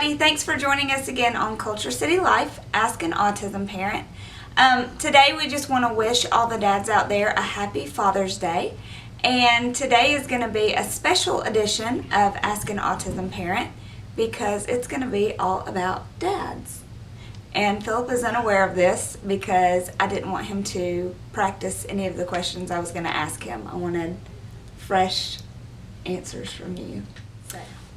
everybody. Thanks for joining us again on Culture City Life, Ask an Autism Parent. Today we just want to wish all the dads out there a happy Father's Day. And today is going to be a special edition of Ask an Autism Parent because it's going to be all about dads. And Philip is unaware of this because I didn't want him to practice any of the questions I was going to ask him. I wanted fresh answers from you.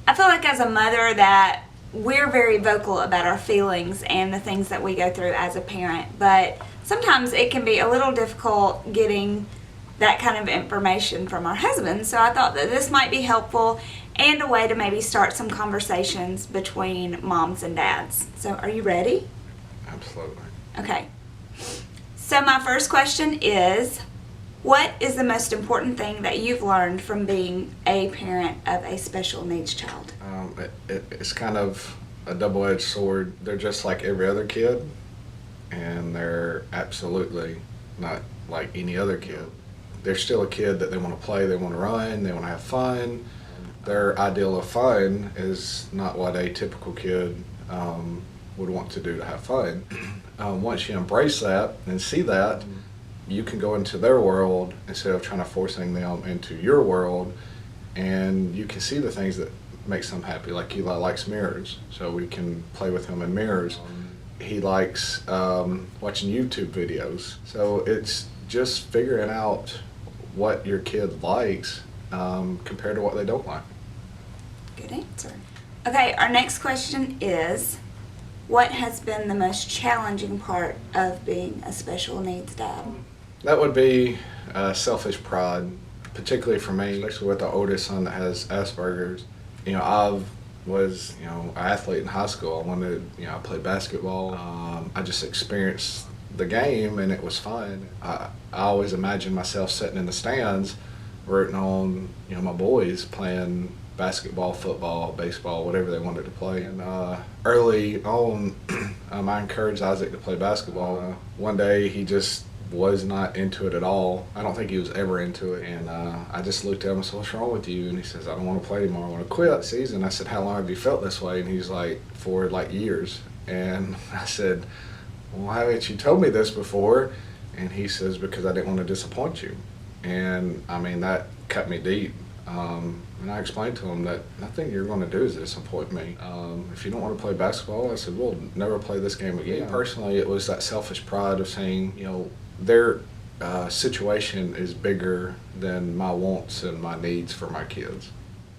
I feel like as a mother that we're very vocal about our feelings and the things that we go through as a parent, but sometimes it can be a little difficult getting that kind of information from our husbands. So I thought that this might be helpful and a way to maybe start some conversations between moms and dads. So are you ready? Absolutely. Okay. So my first question is, what is the most important thing that you've learned from being a parent of a special needs child? It's kind of a double-edged sword. They're just like every other kid, and they're absolutely not like any other kid. They're still a kid that they want to play, they want to run, they want to have fun. Their ideal of fun is not what a typical kid would want to do to have fun. Once you embrace that and see that, you can go into their world instead of trying to forcing them into your world, and you can see the things that makes them happy. Like Eli likes mirrors, so we can play with him in mirrors. He likes watching YouTube videos. So it's just figuring out what your kid likes compared to what they don't like. Good answer. Okay, our next question is, what has been the most challenging part of being a special needs dad? That would be selfish pride, particularly for me, especially with the oldest son that has Asperger's. I was, an athlete in high school. I played basketball. I just experienced the game, and it was fun. I always imagined myself sitting in the stands, rooting on, my boys playing basketball, football, baseball, whatever they wanted to play. And early on, I encouraged Isaac to play basketball. One day, he just was not into it at all. I don't think he was ever into it. And I just looked at him and said, "What's wrong with you?" And he says, "I don't want to play anymore. I want to quit that season." I said, "How long have you felt this way?" And he's like, "For years." And I said, "Well, why haven't you told me this before?" And he says, "Because I didn't want to disappoint you." And that cut me deep. And I explained to him that nothing you're going to do is disappoint me. If you don't want to play basketball, I said, we'll never play this game again. Personally, it was that selfish pride of saying, their situation is bigger than my wants and my needs for my kids.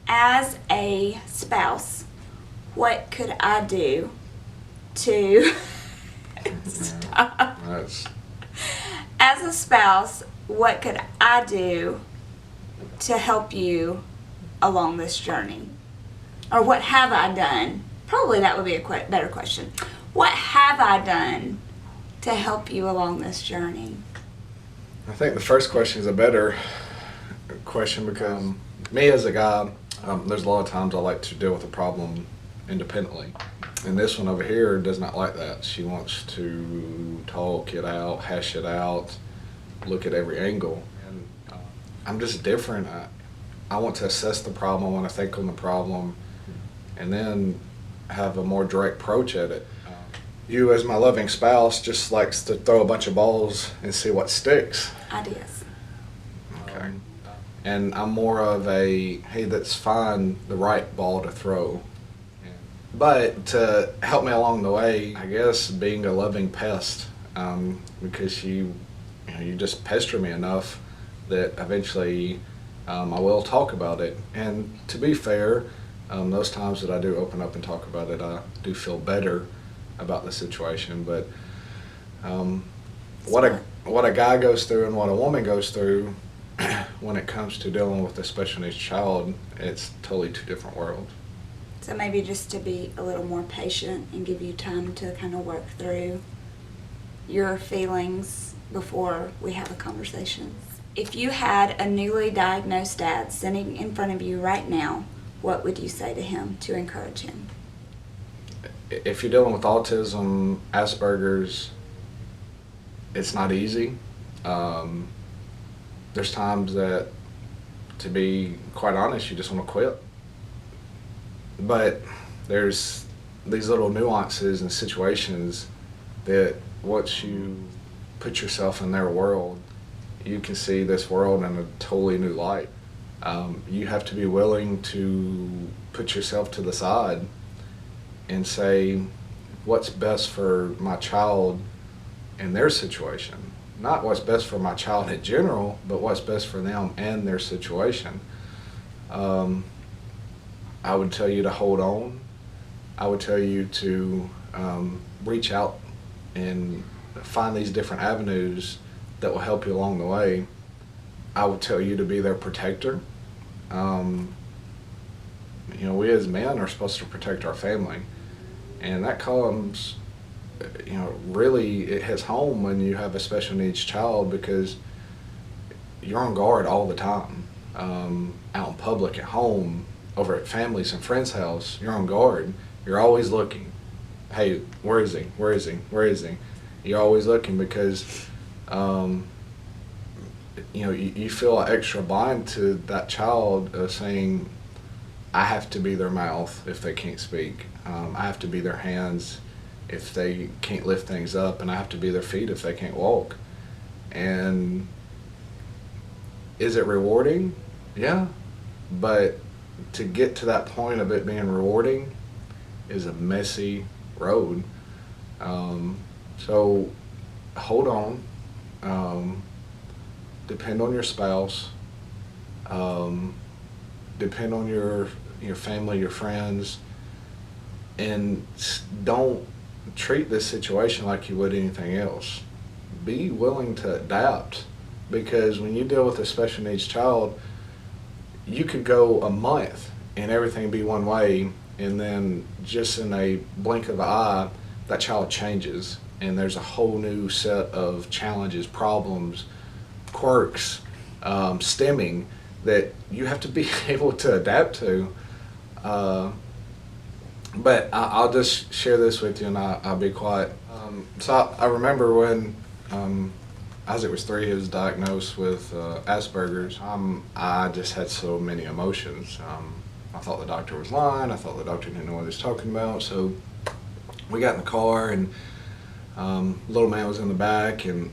As a spouse, what could I do to stop? As a spouse, what could I do to help you along this journey? Or what have I done? Probably that would be a better question. What have I done to help you along this journey? I think the first question is a better question because me as a guy, there's a lot of times I like to deal with a problem independently. And this one over here does not like that. She wants to talk it out, hash it out, look at every angle. And I'm just different. I want to assess the problem, I want to think on the problem, and then have a more direct approach at it. You, as my loving spouse, just likes to throw a bunch of balls and see what sticks. Ideas. Okay. And I'm more of a, hey, that's fine, the right ball to throw. But to help me along the way, I guess being a loving pest, because you just pester me enough that eventually I will talk about it. And to be fair, those times that I do open up and talk about it, I do feel better about the situation. But what a guy goes through and what a woman goes through when it comes to dealing with a special needs child, it's totally two different worlds. So maybe just to be a little more patient and give you time to kind of work through your feelings before we have a conversation. If you had a newly diagnosed dad sitting in front of you right now, what would you say to him to encourage him? If you're dealing with autism, Asperger's, it's not easy. There's times that, to be quite honest, you just want to quit. But there's these little nuances and situations that once you put yourself in their world, you can see this world in a totally new light. You have to be willing to put yourself to the side and say, what's best for my child in their situation? Not what's best for my child in general, but what's best for them and their situation. I would tell you to hold on. I would tell you to reach out and find these different avenues that will help you along the way. I would tell you to be their protector. We as men are supposed to protect our family, and that comes, really it hits home when you have a special needs child, because you're on guard all the time, out in public, at home, over at families and friends' house. You're on guard. You're always looking. Hey, where is he? Where is he? Where is he? You're always looking because, you feel an extra bind to that child of saying, I have to be their mouth if they can't speak. I have to be their hands if they can't lift things up, and I have to be their feet if they can't walk. And is it rewarding? Yeah. But to get to that point of it being rewarding is a messy road. So hold on. Depend on your spouse. Depend on your family, your friends, and don't treat this situation like you would anything else. Be willing to adapt, because when you deal with a special needs child, you could go a month and everything be one way, and then just in a blink of an eye, that child changes, and there's a whole new set of challenges, problems, quirks, stemming that you have to be able to adapt to. But I'll just share this with you, and I'll be quiet. So I remember when Isaac was 3, he was diagnosed with Asperger's. I just had so many emotions. I thought the doctor was lying. I thought the doctor didn't know what he was talking about. So we got in the car, and little man was in the back, and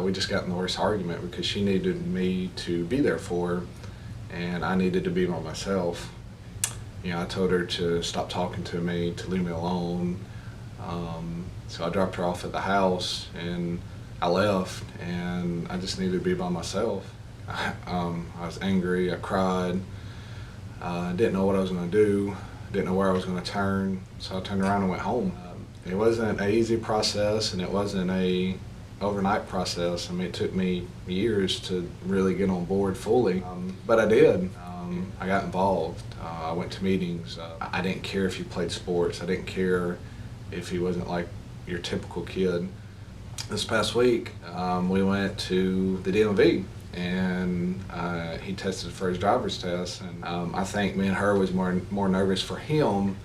we just got in the worst argument because she needed me to be there for her, and I needed to be by myself. I told her to stop talking to me, to leave me alone. So I dropped her off at the house, and I left, and I just needed to be by myself. I was angry, I cried, didn't know what I was going to do, didn't know where I was going to turn, so I turned around and went home. It wasn't an easy process, and it wasn't a overnight process. I mean, it took me years to really get on board fully, but I did. I got involved. I went to meetings. I didn't care if he played sports. I didn't care if he wasn't like your typical kid. This past week, we went to the DMV, and he tested for his driver's test. And I think me and her was more nervous for him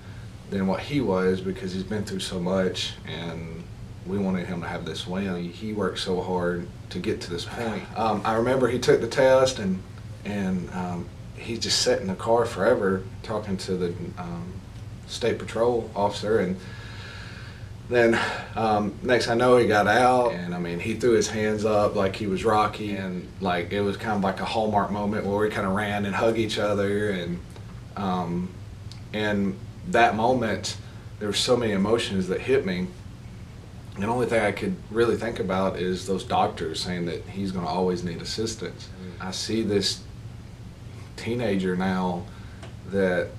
than what he was, because he's been through so much, and we wanted him to have this win. He worked so hard to get to this point. I remember he took the test, and he just sat in the car forever talking to the state patrol officer, and then next I know he got out, and I mean, he threw his hands up like he was Rocky, and like it was kind of like a Hallmark moment where we kind of ran and hugged each other, and that moment there were so many emotions that hit me. And the only thing I could really think about is those doctors saying that he's going to always need assistance. I see this teenager now that,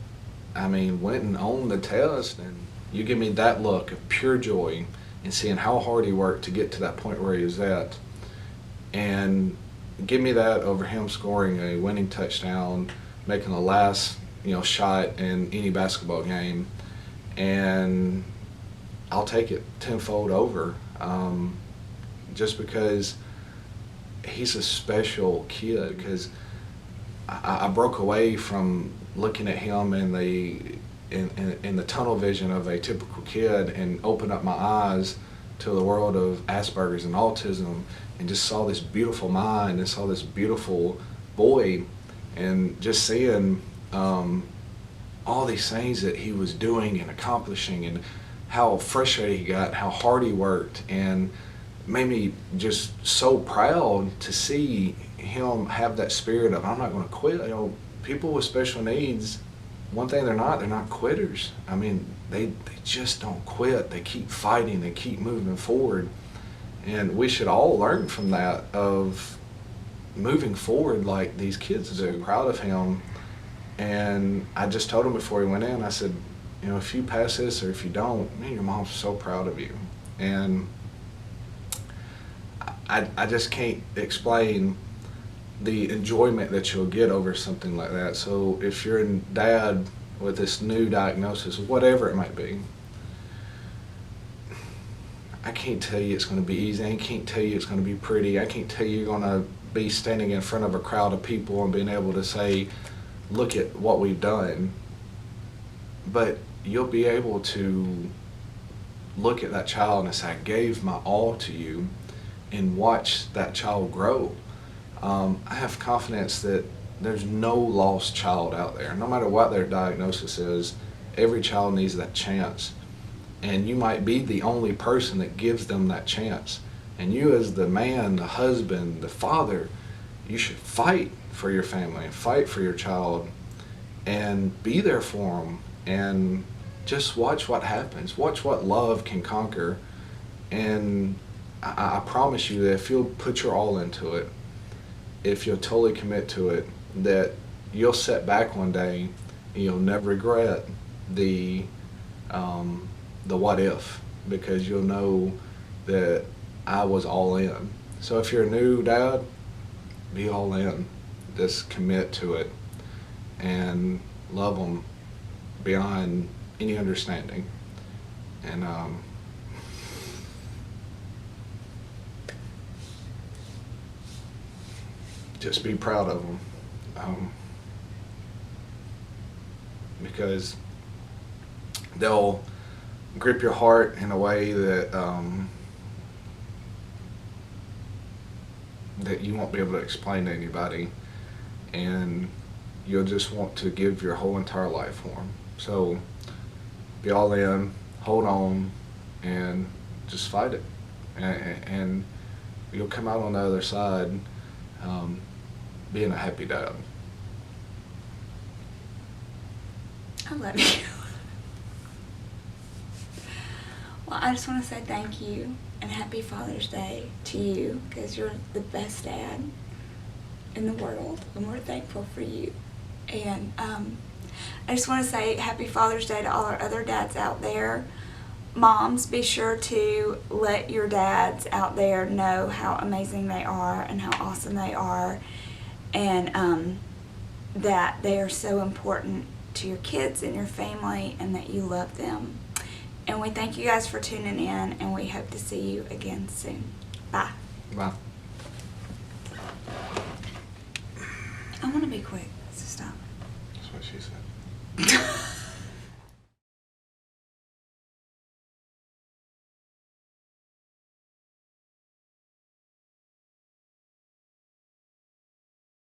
I mean, went and owned the test, and you give me that look of pure joy and seeing how hard he worked to get to that point where he was at, and give me that over him scoring a winning touchdown, making the last shot in any basketball game, and I'll take it tenfold over, just because he's a special kid. Because I broke away from looking at him in the tunnel vision of a typical kid, and opened up my eyes to the world of Asperger's and autism, and just saw this beautiful mind and saw this beautiful boy, and just seeing all these things that he was doing and accomplishing, and how frustrated he got, how hard he worked, and made me just so proud to see him have that spirit of, I'm not going to quit. You know, people with special needs, one thing they're not quitters. I mean, they just don't quit. They keep fighting, they keep moving forward. And we should all learn from that, of moving forward like these kids do. I'm proud of him. And I just told him before he went in, I said, you know, if you pass this or if you don't, man, your mom's so proud of you. And I just can't explain the enjoyment that you'll get over something like that. So if you're a dad with this new diagnosis, whatever it might be, I can't tell you it's going to be easy. I can't tell you it's going to be pretty. I can't tell you you're going to be standing in front of a crowd of people and being able to say, look at what we've done. But you'll be able to look at that child and say, I gave my all to you, and watch that child grow. I have confidence that there's no lost child out there. No matter what their diagnosis is, every child needs that chance. And you might be the only person that gives them that chance. And you, as the man, the husband, the father, you should fight for your family and fight for your child and be there for them, and just watch what happens. Watch what love can conquer. And I promise you that if you'll put your all into it, if you'll totally commit to it, that you'll sit back one day and you'll never regret the what if, because you'll know that I was all in. So if you're a new dad, be all in. Just commit to it and love them beyond any understanding. And just be proud of them, because they'll grip your heart in a way that that you won't be able to explain to anybody, and you'll just want to give your whole entire life for them. So be all in, hold on, and just fight it, and you'll come out on the other side being a happy dad. I love you. Well, I just want to say thank you and happy Father's Day to you, because you're the best dad in the world, and we're thankful for you. And I just want to say happy Father's Day to all our other dads out there. Moms, be sure to let your dads out there know how amazing they are and how awesome they are, and that they are so important to your kids and your family, and that you love them. And we thank you guys for tuning in, and we hope to see you again soon. Bye. Bye. I want to be quick, so stop. That's what she said.